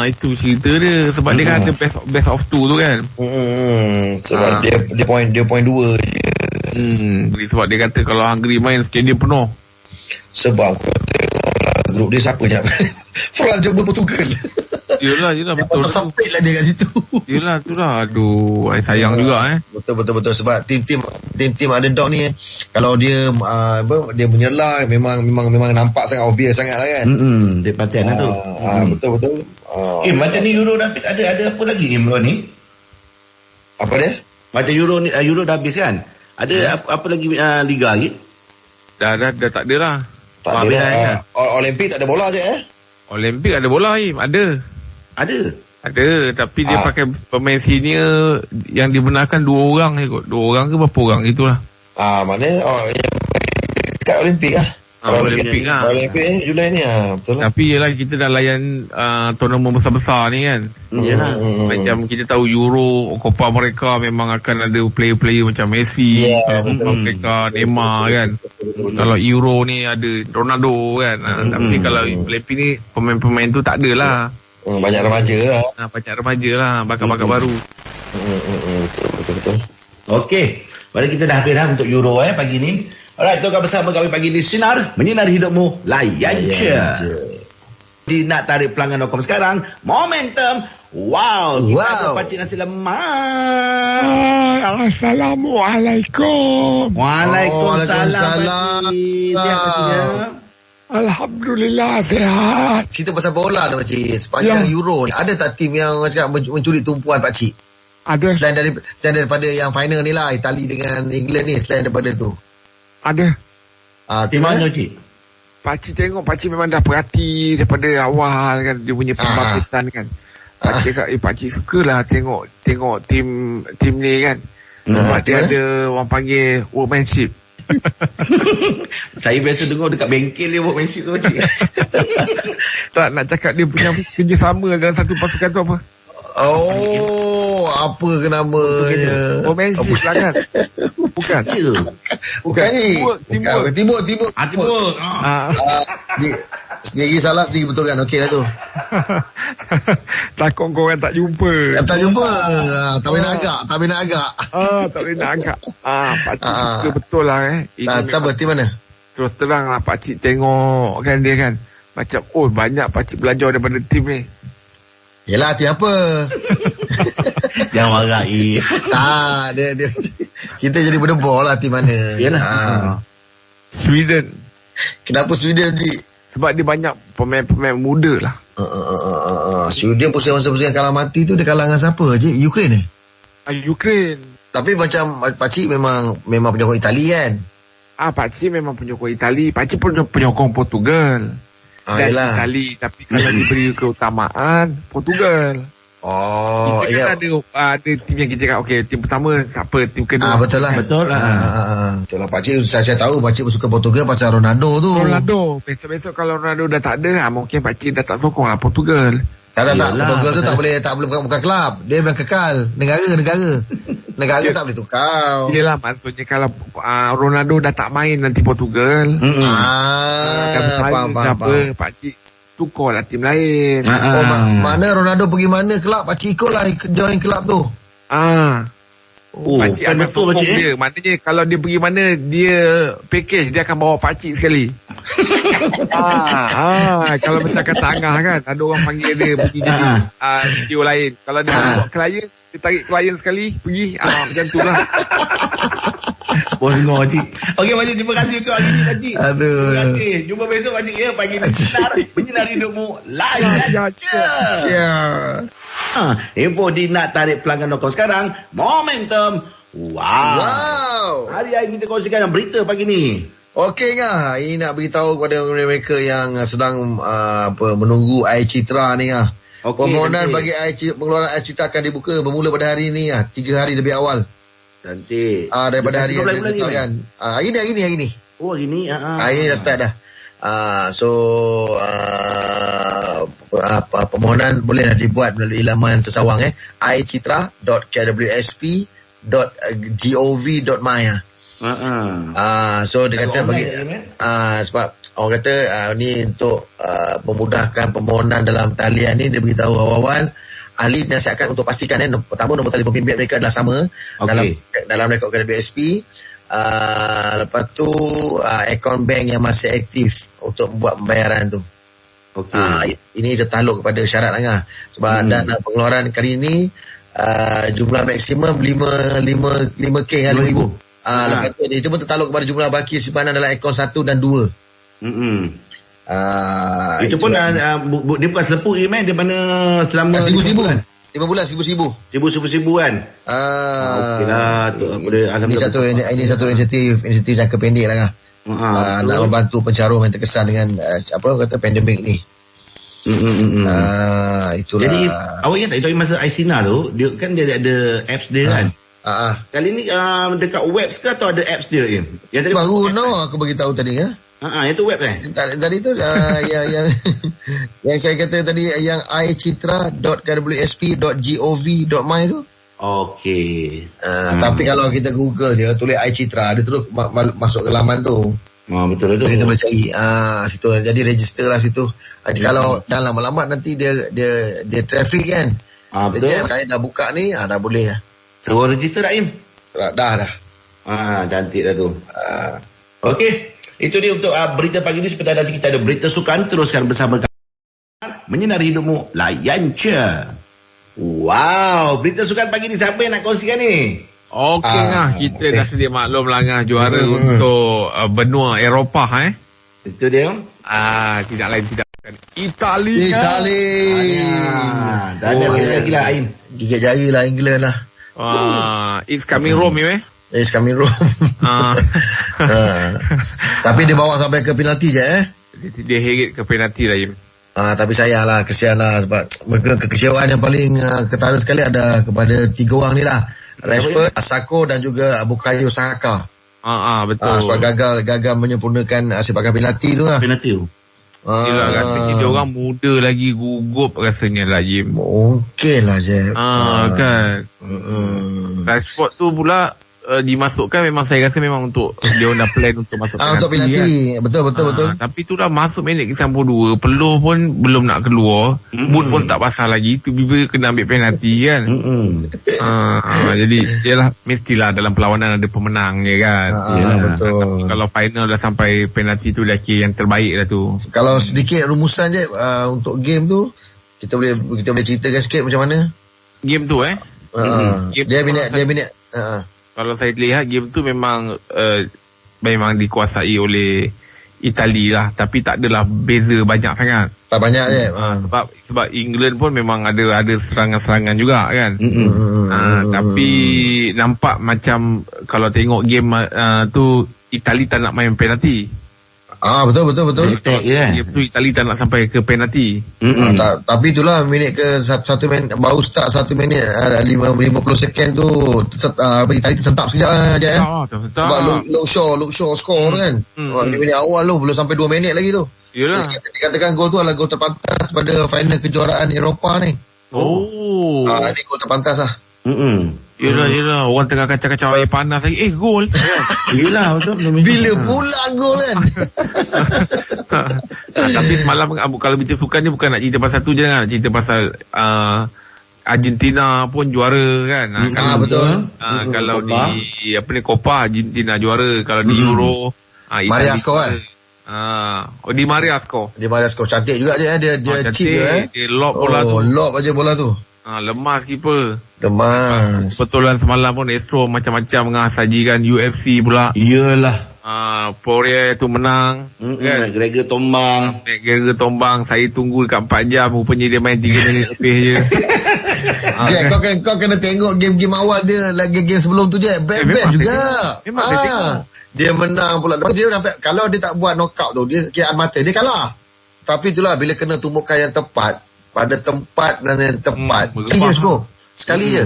Itu cerita dia. Sebab dia kan ada best of 2 tu kan. Sebab dia point 2 je. Sebab dia kata kalau Hungary main stadium penuh. Sebab aku tengok grup dia siapa je. France, Jerman, Portugal. Yelah betul. Tersempit lah dia kat situ. Yelah tu lah. Aduh, sayang juga Betul. Sebab tim underdog ni, kalau dia dia menyerlah, memang nampak sangat obvious sangat lah kan. Dia patian lah tu. Betul. Macam ni Euro dah habis. Ada apa lagi Euro ni? Apa dia? Macam Euro dah habis kan? Ada apa lagi liga lagi? Dah tak ada lah. Tak ada lah. Olimpik tak ada bola je Olimpik ada bola Ada, tapi dia pakai pemain senior yang dibenarkan 2 orang je kot. 2 orang ke berapa orang itulah. Maknanya dekat Olimpik lah. Olimpik lah. Olimpik Julai ni betul lah. Tapi yelah kita dah layan tournament besar-besar ni kan. Yelah. Macam kita tahu Euro, Copa America memang akan ada player-player macam Messi, America, Neymar kan. Kalau Euro ni ada Ronaldo kan. Tapi kalau Olimpik ni pemain-pemain tu tak ada lah. Banyak remaja lah. Bakat-bakat baru. Betul. Okey, mari kita dah habis dah untuk Euro pagi ni. Alright, tukar bersama kami pagi di Sinar Menyinari Hidupmu, layan je. Nak tarik pelanggan.com sekarang, Momentum. Wow, kita ada Pakcik Nasi Lemak. Assalamualaikum. Waalaikumsalam. Sihat Pakciknya? Alhamdulillah sihat. Cerita pasal bola tu Pakcik. Sepanjang Euro ni, ada tak tim yang mencuri tumpuan Pakcik? Ada. Selain daripada yang final ni lah, Itali dengan England ni, selain daripada tu. Ada. Tim mana Cik? Pakcik tengok, Pakcik memang dah perhati daripada awal kan, dia punya pembangkitan kan. Pakcik cakap, Pakcik sukalah tengok tim ni kan. Sebab dia ada orang panggil workmanship. Saya biasa dengar dekat bengkel dia workmanship tu Cik. Tak nak cakap dia punya kerjasama dalam satu pasukan tu apa? Apa ke namanya? Workmanship lah kan. Bukan. Bukan ni. Timur. Sendiri salah, sendiri betul kan? Okey lah tu. Takut korang tak jumpa. Tak jumpa. Tak boleh nak agak. Tak boleh nak agak. Pakcik suka betul lah Siapa? Tim mana? Terus terang lah Pakcik tengok kan dia kan. Macam banyak Pakcik belajar daripada tim ni. Yelah, tim apa? Jangan marah dia kita jadi berdebar lah tim mana. Yelah. Sweden. Kenapa Sweden Cik? Sebab dia banyak pemain-pemain muda lah. Sweden pusing-pusing kalah mati tu, dia kalah dengan siapa Cik? Ukraine Ukraine. Tapi macam Pakcik memang penyokong Itali kan? Pakcik memang penyokong Itali. Pakcik pun penyokong Portugal. Dan Itali. Tapi kalau diberi keutamaan Portugal. Kita kan ada tim yang kita cakap, tim pertama siapa, tim kedua. Betul lah. Betul lah Pakcik. Saya tahu Pakcik suka Portugal pasal Ronaldo tu. Besok-besok kalau Ronaldo dah tak ada, mungkin Pakcik dah tak sokong lah Portugal. Tak. Portugal tu tak boleh bukan kelab. Dia memang kekal. Negara. Negara tak boleh tukar. Yelah, maksudnya kalau Ronaldo dah tak main nanti Portugal. Faham. Pakcik tukarlah tim lain. Mana Ronaldo pergi mana kelab, pakcik ikutlah join kelab tu. Pakcik akan sokong dia. Maknanya kalau dia pergi mana, dia package, dia akan bawa pakcik sekali. Kalau macam kata Angah kan, ada orang panggil dia pergi jadi CEO lain. Kalau dia bawa klien, dia tarik klien sekali, pergi. Macam tu lah. Bos Pakcik. Okey Pakcik, terima kasih untuk hari ni Pakcik. Aduh. Terima kasih. Jumpa besok Pakcik ya. Pagi ni menyinari hidupmu. Layan je. Info di nak tarik pelanggan .com sekarang. Momentum. Wow. Hari-hari kita kongsikan berita pagi ni. Okey Ngah, ini nak beritahu kepada mereka yang sedang menunggu Air Citra ni Ngah. Permohonan bagi pengeluaran Air Citra akan dibuka bermula pada hari ni 3 hari lebih awal. Cantik. Daripada hari yang ditetapkan. Hari ni. Oh, hari ni. Hari ni dah start dah. Permohonan bolehlah dibuat melalui laman sesawang aircitra.kwsp.gov.my. So dia kata bagi sebab orang kata ni untuk memudahkan permohonan dalam talian ni, dia beritahu awal-awal ahli nasihatkan untuk pastikan pertama nombor telefon bimbit mereka adalah sama dalam rekod KWSP. Lepas tu akaun bank yang masih aktif untuk membuat pembayaran tu. Ini tertakluk kepada syarat sebab dana pengeluaran kali ini jumlah maksimum 5K 5,000. Lepas tu itu pun tertakluk kepada jumlah baki simpanan dalam akaun 1 dan 2. Itu pun dia bukan selepuk je dia mana selama 1,000 kan? 5 bulan 1,000 kan? Okeylah. Ini satu inisiatif jangka pendek lah nak membantu pencarum yang terkesan dengan pandemik ni. Itulah. Jadi awak ingat tak itu masa Aisina tu dia kan dia ada apps dia kan? Kali ni dekat webs ke atau ada apps dia je? Yang tadi baru aku bagi tahu tadi yang tu web tadi tu yang saya kata tadi yang aircitra.kwsp.gov.my tu. Okey. Tapi kalau kita Google dia tulis aircitra, dia terus masuk ke laman tu. Betul tu. Kita boleh cari situ. Jadi register lah situ. Kalau dah lama-lama nanti dia traffic kan. Betul. Saya dah buka ni dah boleh. Terus register dah Im? Dah. Cantik dah tu. Okey. Itu dia untuk berita pagi ni. Seperti nanti kita ada berita sukan. Teruskan bersama kami. Menyinari hidupmu. Layan je. Wow. Berita sukan pagi ni. Siapa yang nak kongsikan ni? Okey kita dah sedia maklum lah juara untuk benua Eropah Itu dia. Tidak lain tidak bukan Itali. Dah ada lagi lah Ain. Gigit jari lah England lah. It's coming Rome It's coming Rome. Tapi dia bawa sampai ke penalti je Dia heret ke penalti lah Im. Tapi sayang lah, kesian lah sebab kekecewaan yang paling ketara sekali ada kepada 3 orang ni lah. Rashford, Asako dan juga Bukayo Saka. Betul. Sebab gagal menyempurnakan sepakan penalti tu lah. Penalti tu. Yelah, rasanya dia orang muda lagi, gugup rasanya lah Jim. Okey lah je. Kan. Rashford tu pula dimasukkan memang saya rasa memang untuk dia orang dah plan untuk masuk penalti. Untuk penalti. Betul. Tapi tu dah masuk minit ke-92, peluh pun belum nak keluar, boot pun tak pasal lagi, tu bila kena ambil penalti kan. Jadi yalah, mestilah dalam perlawanan ada pemenang je kan. Betul. Tapi kalau final dah sampai penalti tu dah kira yang terbaik dah tu. Kalau sedikit rumusan je untuk game tu, kita boleh ceritakan sikit macam mana game tu dia minit kalau saya lihat game tu memang dikuasai oleh Itali lah, tapi tak adalah beza banyak sangat. Tak banyak je. Sebab England pun memang ada serangan-serangan juga kan. Tapi nampak macam kalau tengok game tu Itali tak nak main penalti. Betul. Game tu Itali tak nak sampai ke penalti. Tapi itulah minit ke 1 minit baru start 1 minit 50 second tu Itali tersentak sekejap aja sebab Luke Shaw score kan. Minit awal tu belum sampai 2 minit lagi tu. Yalah. Dikatakan gol tu adalah gol terpantas pada final kejuaraan Eropah ni. Ni gol terpantas lah. Yelah, orang tengah kacau-kacau air panas lagi. Gol. Yelah, betul. Bila pula gol kan? Tapi semalam kalau bincang sukan ni bukan nak cerita pasal tu je, nak cerita pasal Argentina pun juara kan. Betul. Kalau di Copa Argentina juara, kalau di Euro Mariasco kan. Di Mariasco. Di Mariasco cantik juga dia chip dia. Dia lob bola tu. Lob aja bola tu. Lemas keeper. Lemas. Betulan semalam pun Astro macam-macam sajikan UFC pula. Iyalah. Poirier tu menang. Kan? McGregor tombang. Saya tunggu dekat 4 jam. Rupanya dia main 3 minit lebih je. Jack, kau kena tengok game-game awal dia. Game sebelum tu je. Best juga. Memang dia tengok. Dia menang pula. Dia sampai, kalau dia tak buat knockout tu, dia kira mata dia kalah. Tapi itulah, bila kena tumbukan yang tepat, pada tempat dan yang tepat, sekali je.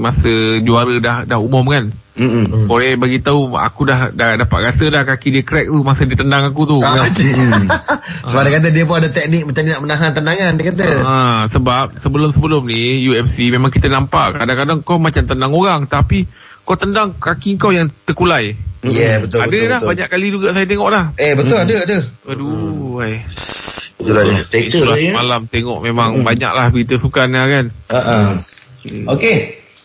Masa juara dah umum kan. Poirier bagi tahu, aku dah dapat rasa dah kaki dia crack tu masa dia tendang aku tu. Sebab dia kata dia pun ada teknik macam nak menahan tendangan, dia kata. Sebab sebelum ni UFC memang kita nampak kadang-kadang kau macam tendang orang, tapi kau tendang kaki kau yang terkulai. Betul. Ada dah banyak kali juga saya tengok dah. Betul ada. Aduh, itulah dia. Malam tengok memang banyaklah berita sukan kan. Okey,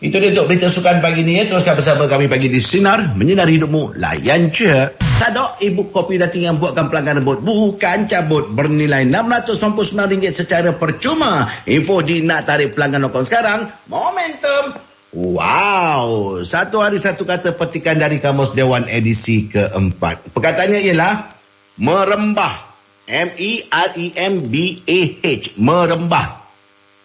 itu dia untuk berita sukan pagi ni. Teruskan bersama kami pagi di Sinar Menyinari Hidupmu. Layan je. Sadok e-book kopi dating yang buatkan pelanggan rebut bukan cabut, bernilai RM699 secara percuma. Info di nak tarik pelanggan lokal sekarang. Momentum. Wow, satu hari satu kata petikan dari Kamus Dewan edisi keempat. Perkataannya ialah merembah. MEREMBAH. Merembah.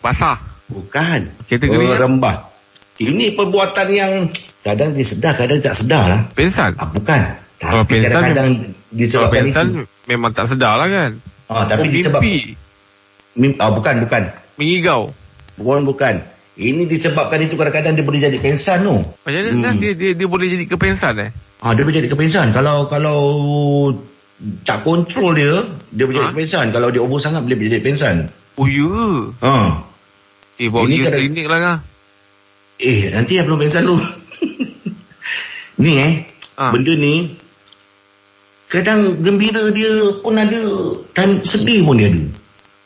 Basah. Bukan. Merembah. Ini perbuatan yang kadang disedar, kadang tak sedar lah. Pensan? Bukan. Kalau Tapi kadang-kadang disebabkan pensan itu. memang tak sedar lah kan. Tapi disebabkan. Bukan. Mengigau. Bukan. Ini disebabkan itu kadang-kadang dia boleh jadi pensan tu. Macam mana dia boleh jadi kepensan Dia boleh jadi kepensan. Kalau tak kontrol dia boleh jadi kepensan. Kalau dia obor sangat boleh jadi pensan. Oh ya. Bawa dia klinik lah kan. Nanti belum pensan dulu. Ni benda ni kadang gembira dia pun ada, dan sedih pun dia ada.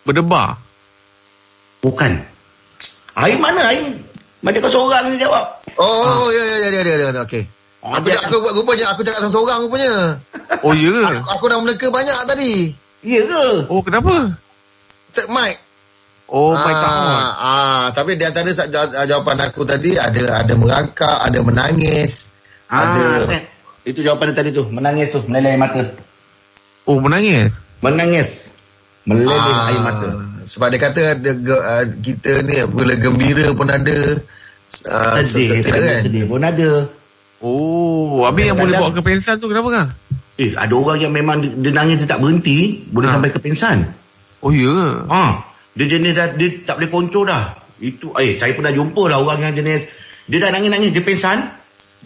Berdebar. Bukan. Aim mana Aim? Macam kau seorang ni jawab. Ya. Okey. Aku buat rupanya aku cakap seorang rupanya. Oh ya. Aku dah meneka banyak tadi. Ya ke? Oh kenapa? Take mic. Mic tak on. Tapi di antara jawapan aku tadi ada merangkak, ada menangis, ada. Itu jawapan tadi tu, menangis tu, meleleh air mata. Oh menangis. Meleleh air mata. Sebab dia kata kita ni bila gembira pun ada, sedih pun ada. Habis yang boleh bawa ke pensan tu kenapa kan? Ada orang yang memang dia nangis dia tak berhenti, boleh sampai ke pensan. Oh ya. Dia jenis dia tak boleh kontrol dah. Itu saya pernah jumpa lah orang yang jenis dia dah nangis-nangis dia pensan,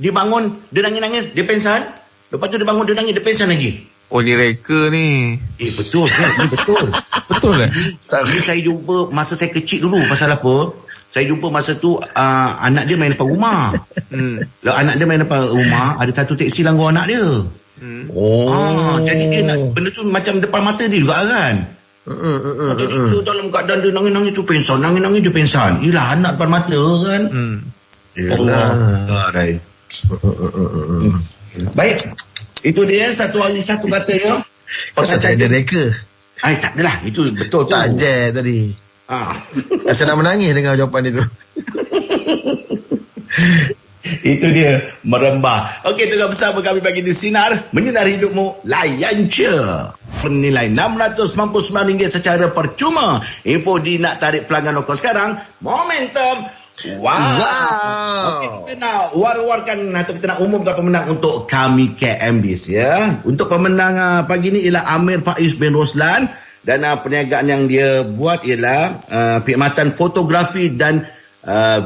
dia bangun dia nangis-nangis dia pensan, lepas tu dia bangun dia nangis dia pensan lagi. Ni reka ni. Betul kan? Ni betul. Betul kan? Ni saya jumpa masa saya kecil dulu. Pasal apa? Saya jumpa masa tu anak dia main depan rumah. Lalu anak dia main depan rumah, ada satu teksi langgar anak dia. Jadi dia nak, benda tu macam depan mata dia juga kan. Jadi dia dalam keadaan dia nangis-nangis tu pensan, nangis-nangis dia pensan. Yelah anak depan mata kan. Yelah. Baik. Itu dia satu hari satu kata ya. Pasal ada reka. Tak adalah. Itu betul tu. Tak je tadi. Saya nak menangis dengan jawapan itu. Itu dia, merembah. Okey, tengah bersama kami pagi di Sinar Menyinari Hidupmu. Layan je. Bernilai RM699 secara percuma. Info di nak tarik pelanggan lokal sekarang. Momentum. Wow. Okey, kita nak war-warkan atau kita nak umumkan pemenang untuk kami KMBs ya. Untuk pemenang pagi ni ialah Amir Faiz bin Roslan, dan perniagaan yang dia buat ialah perkhidmatan fotografi dan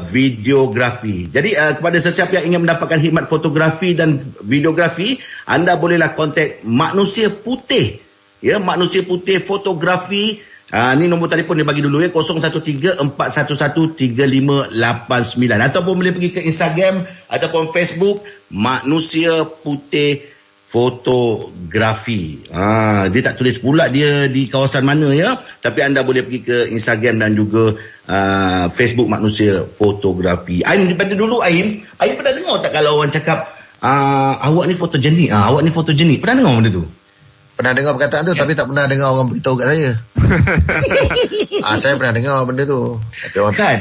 videografi. Jadi kepada sesiapa yang ingin mendapatkan khidmat fotografi dan videografi, anda bolehlah kontak Manusia Putih ya, Manusia Putih Fotografi. Ni nombor telefon dia bagi dulu ya, 0134113589, ataupun boleh pergi ke Instagram ataupun Facebook Manusia Putih Fotografi. Dia tak tulis pula dia di kawasan mana ya, tapi anda boleh pergi ke Instagram dan juga Facebook Manusia Fotografi. Aim, daripada dulu Aim pernah dengar tak kalau orang cakap awak ni fotogenik, awak ni fotogenik, pernah dengar benda tu? Pernah dengar perkataan tu, tapi tak pernah dengar orang beritahu kat saya. Saya pernah dengar benda tu. Tapi orang kan?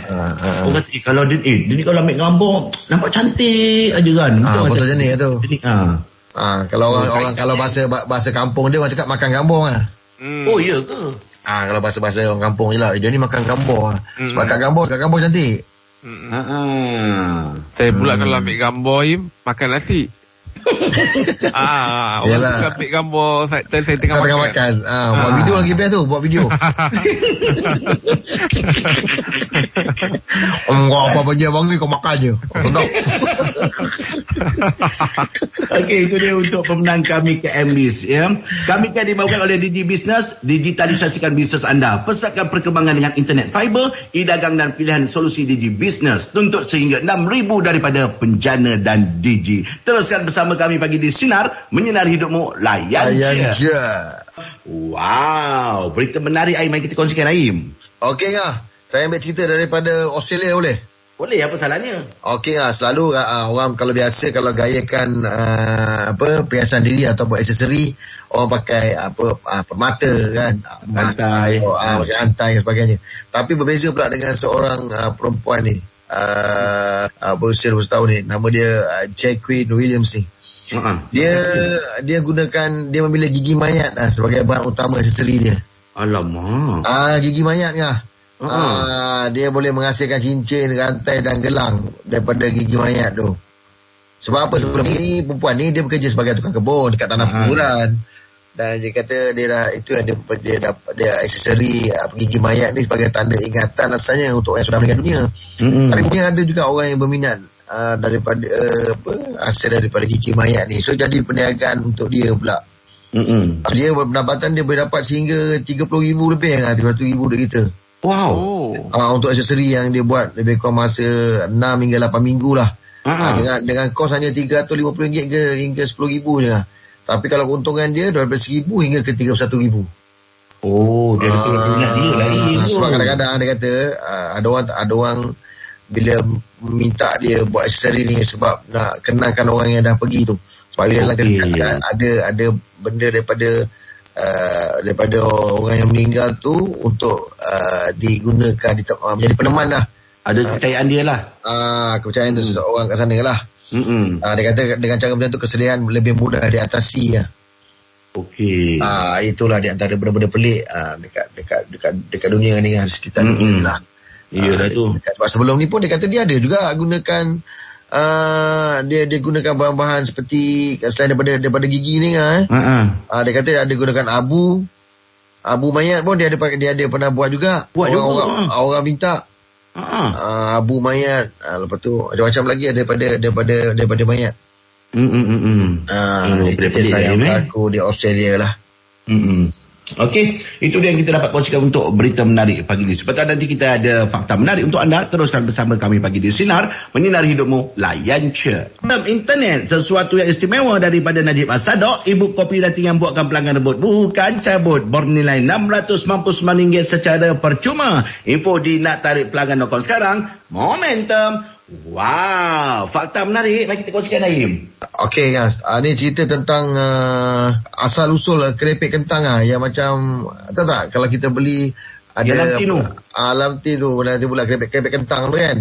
Orang kata, kalau dia ni kalau ambil gambar, nampak cantik aja kan. Fotogenik tu. Kalau orang kalau bahasa kampung dia, orang cakap makan gambar lah. Oh, iya ke? Kalau bahasa orang kampung je lah. Dia ni makan gambar. Sebab kat gambar cantik. Saya pula kalau ambil gambar, makan nasi. Orang suka ambil gambar saya tengah makan. Buat video lagi best tu, buat video. Apa je bang ni, kau makan je. Sedap. Okey, itu dia untuk pemenang kami KMBIS ya. Kami kan dibawakan oleh Digi Business. Digitalisasikan bisnes anda, pesatkan perkembangan dengan internet fiber, e-dagang dan pilihan solusi Digi Business. Tuntut sehingga 6,000 daripada penjana dan Digi. Teruskan bersama kami pagi di Sinar, menyinari hidupmu, layan je. Wow, berita menarik Aim, mari kita kongsikan Aim. Okey lah, saya ambil cerita daripada Australia boleh? Boleh, apa salahnya? Okey lah, selalu orang kalau biasa kalau gayakan perhiasan diri ataupun aksesori, orang pakai permata kan, antai, macam antai dan sebagainya. Tapi berbeza pula dengan seorang perempuan ni, berusia 20 tahun ni, nama dia Jacqueline Williams ni. Dia gunakan, dia memilih gigi mayat sebagai bahan utama aksesori dia. Alamak. Gigi mayat lah. Dia boleh menghasilkan cincin, rantai dan gelang daripada gigi mayat tu. Sebab apa, sebelum ni perempuan ni dia bekerja sebagai tukang kebun dekat tanah kuburan. Dan dia kata dia aksesori gigi mayat ni sebagai tanda ingatan asalnya untuk yang sudah meninggal dunia. Tapi mungkin ada juga orang yang berminat daripada hasil daripada gigi mayat ni. So jadi perniagaan untuk dia pula. Dia pendapatan dia boleh dapat sehingga 30,000 lebih, 30,000 duit kita. Wow. Untuk aksesori yang dia buat lebih kurang masa 6 hingga 8 minggu lah. Dengan kos hanya RM350 hingga RM10,000 je lah. Tapi kalau keuntungan dia daripada RM1,000 hingga ke RM31,000. Dia minat dia lagi. Sebab kadang-kadang dia kata ada orang bila minta dia buat aksesori ni sebab nak kenalkan orang yang dah pergi tu. Sebab dia ada benda daripada orang yang meninggal tu untuk digunakan menjadi peneman lah. Ada kepercayaan dia lah. Kepercayaan tu seseorang kat sana lah. Dia kata dengan cara macam tu kesedihan lebih mudah diatasi lah. Okey. Itulah di antara benda-benda pelik dekat dunia ni kan, sekitar dunia lah. Iyalah tu. Sebab sebelum ni pun dia kata dia ada juga gunakan dia gunakan bahan-bahan seperti selain daripada gigi ni dia kata ada gunakan abu mayat pun dia ada pernah buat juga. Orang minta abu mayat, lepas tu macam-macam lagi daripada mayat. Itu kisah yang berlaku di Australia lah. Okey, itu dia yang kita dapat kongsikan untuk berita menarik pagi ini. Sebentar nanti kita ada fakta menarik untuk anda. Teruskan bersama kami pagi di Sinar, menyinari hidupmu, layan je. Internet, sesuatu yang istimewa daripada Najib As-Sadok. Ibu kopi dating yang buatkan pelanggan rebut, bukan cabut. Bernilai RM699 secara percuma. Info di nak tarik pelanggan.com sekarang. Momentum. Wow, fakta menarik. Mari kita kongsikan, Naim. Okey guys, ni cerita tentang asal usul kerepek kentang yang macam tahu tak kalau kita beli ada Lamti tu nanti pula kerepek kentang tu kan.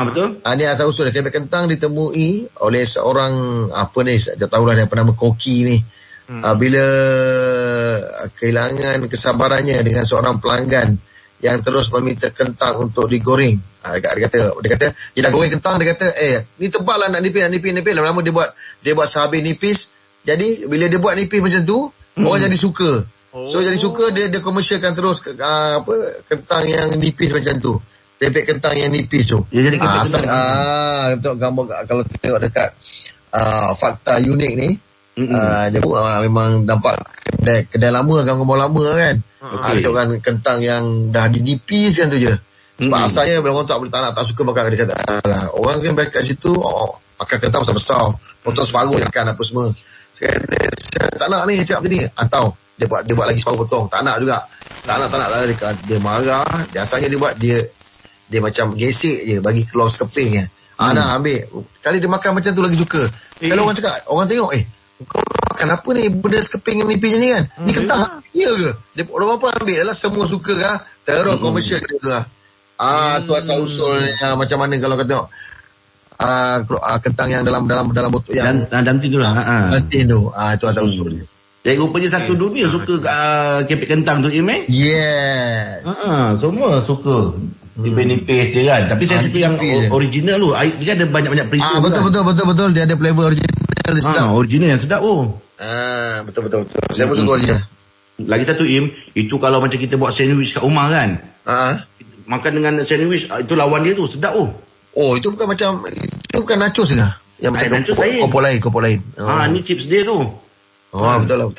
Betul. Ni asal usul kerepek kentang ditemui oleh seorang tak tahulah dia apa nama koki ni. Bila kehilangan kesabarannya dengan seorang pelanggan yang terus meminta kentang untuk digoreng. Dia kata dia dah goreng kentang, dia kata ni tebal lah, nak nipis. Lama-lama dia buat sehabis nipis. Jadi bila dia buat nipis macam tu, orang jadi suka. So jadi suka, dia komersialkan terus kentang yang nipis macam tu. Kerepek kentang yang nipis tu. Dia jadi kerepek kentang. Untuk gambar kalau kita tengok dekat fakta unik ni, Dia memang nampak kedai lama, gangguan lama kan. Ada kan kentang yang dah dinipis kan tu je. Sebab asalnya bila orang tak suka makan, dia kata orang kan baik kat situ makan kentang besar-besar, potong separuh makan apa semua. Saya tak nak ni cakap macam ni. Atau dia buat lagi separuh potong, tak nak juga. Tak nak lah, dia marah. Biasanya dia buat dia macam gesek je, bagi keluar sekeping je. Dah ambil. Kali dia makan macam tu lagi suka. Kalau orang cakap, orang tengok, kau makan apa ni benda sekeping yang nipis ni kan? Ni kentang. Ya ke? Orang apa ambil lah, semua suka kan? Terus komersial dia tu lah. Tu asal usul macam mana kalau kata tengok kentang yang dalam botol yang dalam tin tu lah. Tin tu. Tu asal usul dia. Jadi rupanya satu dunia suka kepek kentang tu, Yes. Semua suka. Nipis dia kan. Tapi saya suka yang original tu. Dia ada banyak-banyak perisa. Betul. Dia ada flavor original sedap. Original yang sedap Betul. Saya pun suka original. Lagi satu itu kalau macam kita buat sandwich kat rumah kan. Makan dengan sandwich, itu lawan dia tu, sedap itu bukan macam, itu bukan nachos ke? Yang macam kopok lain. Ni chips dia tu. Betul.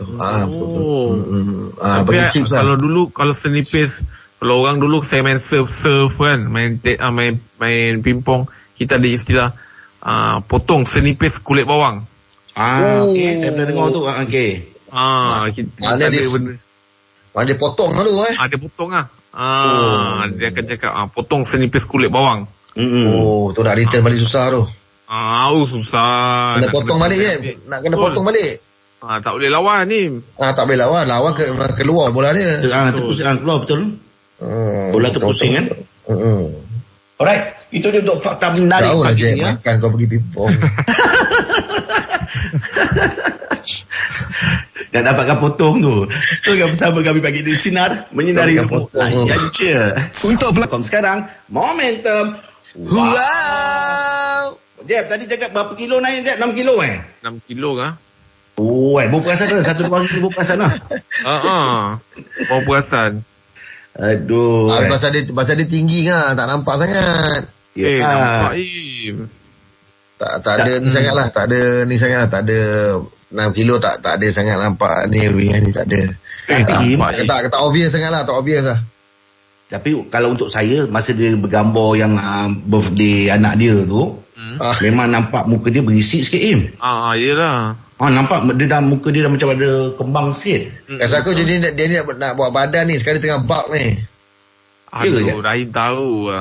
Tapi chips kalau dulu, kalau senipis, kalau orang dulu saya main surf kan, main pingpong, kita ada istilah potong senipis kulit bawang. Saya pernah dengar tu. Kita ada benda. Dia potong lah tu Dia potong lah. Dia akan cakap potong senipis kulit bawang. Tu nak return balik susah tu. Susah. Kena potong balik kan? Nak kena potong balik. Tak boleh lawan ni. Tak boleh lawan keluar bola dia. Keluar betul. Bola tu pusing kan. Alright, itu dia untuk fakta menarik pagi ni. Makan kau pergi pingpong. Dan dapatkan potong tu. Tu yang bersama kami pagi di Sinar Menyinari Hidupmu. Untuk pelakon sekarang, Momentum. Wow. Jeb, tadi cakap berapa kilo naik Jeb? 6 kilo 6 kilo kah? Bawa perasan dah. 1-2 hari bawa perasan lah. Bawa perasan. Aduh. Pasal dia tinggi kan, tak nampak sangat. Nampak tak ada ni sangat lah. Tak ada 6 kilo tak ada sangat nampak ni ringan ni, tak ada. Tak obvious sangat lah, tak obvious lah. Tapi kalau untuk saya, masa dia bergambar yang birthday anak dia tu, memang nampak muka dia berisi sikit yelah. Nampak muka dia dah macam ada kembang sikit. Rasa aku jadi dia nak buat badan ni, sekali tengah bulk ni. Rahim tahu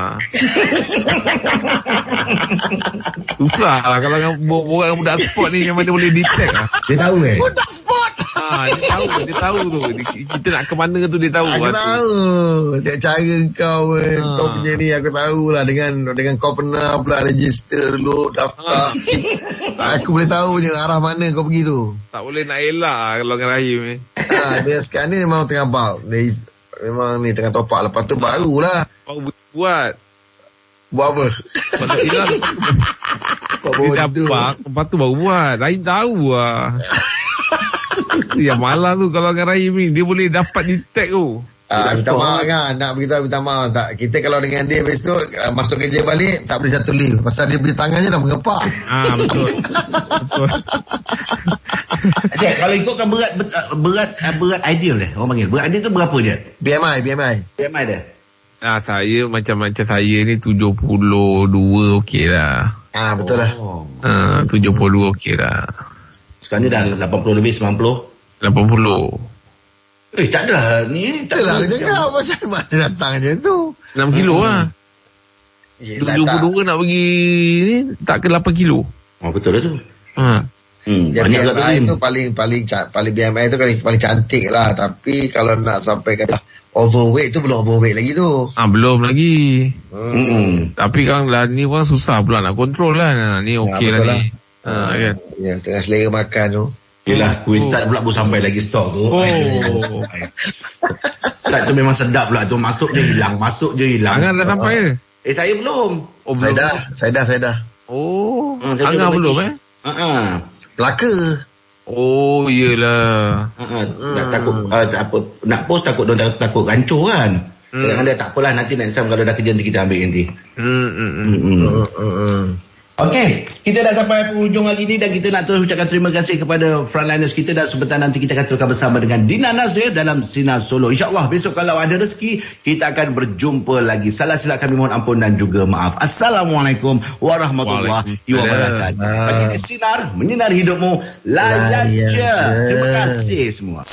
susah lah kalau orang budak sport ni, yang mana boleh detect lah. Dia tahu budak sport. Dia tahu tu. Kita nak ke mana tu dia tahu. Aku tahu. Dia cara kau kau punya ni aku tahu lah, dengan kau pernah pula register dulu, daftar. Aku boleh tahu je arah mana kau pergi tu. Tak boleh nak elak kalau dengan Rahim ni. Dia sekarang ni memang tengah bulk. Memang ni tengah top up. Lepas tu barulah. Buat apa? Lepas hilang. Dia dapat. Lepas tu baru buat. Rahim tahu lah. Yang malah tu kalau dengan Rahim ni, dia boleh dapat detect tu. Minta maaf kan. Nak beritahu minta maaf tak. Kita kalau dengan dia besok masuk kerja balik, tak boleh satu lift. Pasal dia beri tangannya dah mengepak. Betul. Cik, kalau ikutkan berat ideal orang panggil. Berat ideal tu berapa je? BMI dia. Saya macam saya ni 72 okey lah. Betul lah. 72 okey lah. Sekarang ni dah 80 lebih, 90. 80. Tak adalah ni. Tak lah cakap macam mana datang je tu. 6 kilo lah. 72 nak pergi ni tak ke 8 kilo. Betul lah tu. BMI tu paling BMI tu paling cantik lah. Tapi kalau nak sampai kata overweight tu belum overweight lagi tu. Belum lagi. Tapi kan lah ni orang susah pula nak kontrol lah. Ni okey lah ni. Kan? Ya, tengah selera makan tu. Yelah, kuintat pula pun sampai lagi stok tu. Tak tu memang sedap pula tu. Masuk je hilang. Angan dah sampai ke? Saya belum. Saya dah. Angan belum Pelaka. Yelah. Takut nak post takut rancur kan. Kadang-kadang tak apalah, nanti next time kalau dah kerja nanti kita ambil nanti. Okey, kita dah sampai penghujung hari ini dan kita nak terus ucapkan terima kasih kepada frontliners kita dan sebentar nanti kita akan teruskan bersama dengan Dina Nazir dalam Sinar Solo. InsyaAllah besok kalau ada rezeki, kita akan berjumpa lagi. Salah silap kami mohon ampun dan juga maaf. Assalamualaikum warahmatullahi wabarakatuh. Bagi Sinar, menyinari hidupmu, layan je. Terima kasih semua.